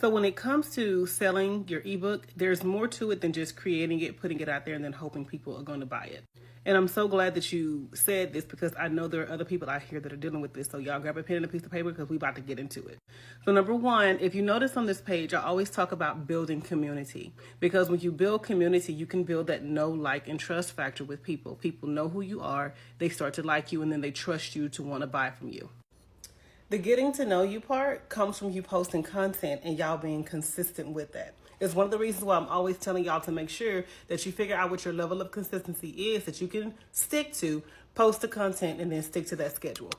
So when it comes to selling your ebook, there's more to it than just creating it, putting it out there, and then hoping people are going to buy it. And I'm so glad that you said this because I know there are other people out here that are dealing with this. So y'all grab a pen and a piece of paper because we're about to get into it. So number one, if you notice on this page, I always talk about building community, because when you build community, you can build that know, like, and trust factor with people. People know who you are, they start to like you, and then they trust you to want to buy from you. The getting to know you part comes from you posting content and y'all being consistent with that. It's one of the reasons why I'm always telling y'all to make sure that you figure out what your level of consistency is that you can stick to, post the content, and then stick to that schedule.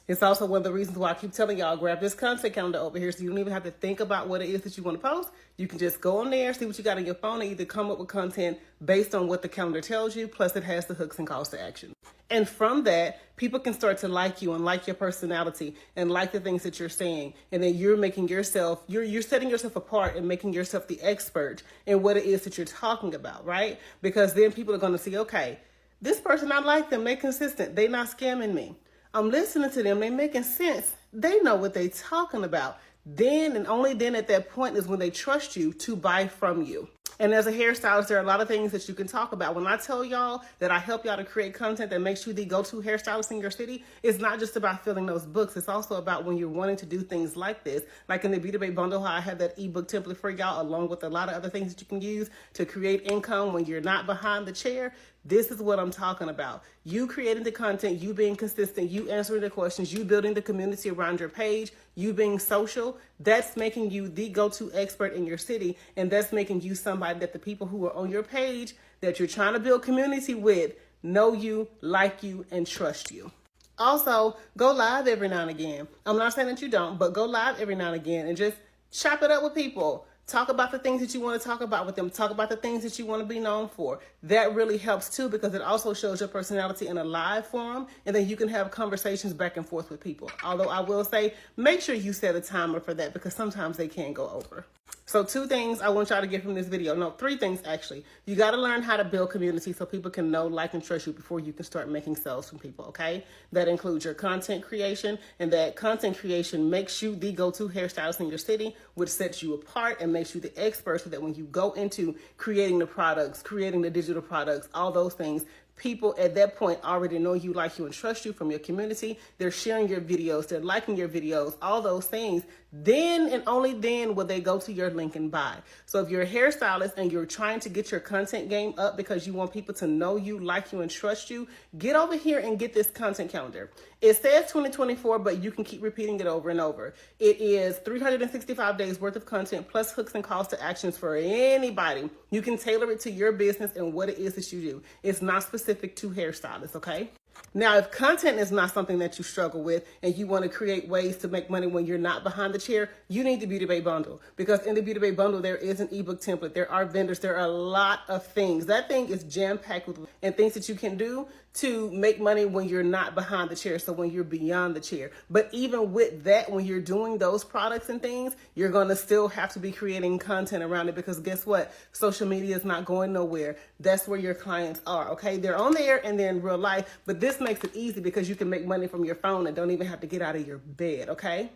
It's also one of the reasons why I keep telling y'all, grab this content calendar over here so you don't even have to think about what it is that you want to post. You can just go on there, see what you got on your phone, and either come up with content based on what the calendar tells you, plus it has the hooks and calls to action. And from that, people can start to like you and like your personality and like the things that you're saying. And then you're making yourself, you're setting yourself apart and making yourself the expert in what it is that you're talking about, right? Because then people are going to see, okay, this person, I like them, they're consistent, they're not scamming me. I'm listening to them, they're making sense. They know what they're talking about. Then and only then at that point is when they trust you to buy from you. And as a hairstylist, there are a lot of things that you can talk about. When I tell y'all that I help y'all to create content that makes you the go-to hairstylist in your city, it's not just about filling those books. It's also about when you're wanting to do things like this, like in the Beauty Bay bundle, how I have that ebook template for y'all, along with a lot of other things that you can use to create income when you're not behind the chair. This is what I'm talking about. You creating the content, you being consistent, you answering the questions, you building the community around your page, you being social, that's making you the go-to expert in your city. And that's making you somebody that the people who are on your page that you're trying to build community with know you, like you, and trust you. Also, go live every now and again. I'm not saying that you don't, but go live every now and again and just chop it up with people. Talk about the things that you want to talk about with them. Talk about the things that you want to be known for. That really helps too, because it also shows your personality in a live forum, and then you can have conversations back and forth with people. Although I will say, make sure you set a timer for that, because sometimes they can go over. So 2 things I want y'all to get from this video. No, 3 things actually. You got to learn how to build community so people can know, like, and trust you before you can start making sales from people, okay? That includes your content creation, and that content creation makes you the go-to hairstylist in your city, which sets you apart and makes you the expert so that when you go into creating the products, creating the digital products, all those things, people at that point already know you, like you, and trust you from your community. They're sharing your videos, they're liking your videos, all those things. Then and only then will they go to your link and buy. So if you're a hairstylist and you're trying to get your content game up because you want people to know you, like you, and trust you, get over here and get this content calendar. It says 2024, but you can keep repeating it over and over. It is 365 days worth of content plus hooks and calls to actions for anybody. You can tailor it to your business and what it is that you do. It's not specific to hairstylists, okay? Now, if content is not something that you struggle with and you want to create ways to make money when you're not behind the chair, you need the Beauty Bay bundle, because in the Beauty Bay bundle, there is an ebook template. There are vendors. There are a lot of things. That thing is jam-packed with and things that you can do to make money when you're not behind the chair. So when you're beyond the chair. But even with that, when you're doing those products and things, you're going to still have to be creating content around it, because guess what? Social media is not going nowhere. That's where your clients are. Okay. They're on there and they're in real life, but this makes it easy because you can make money from your phone and don't even have to get out of your bed. Okay.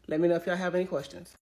Let me know if y'all have any questions.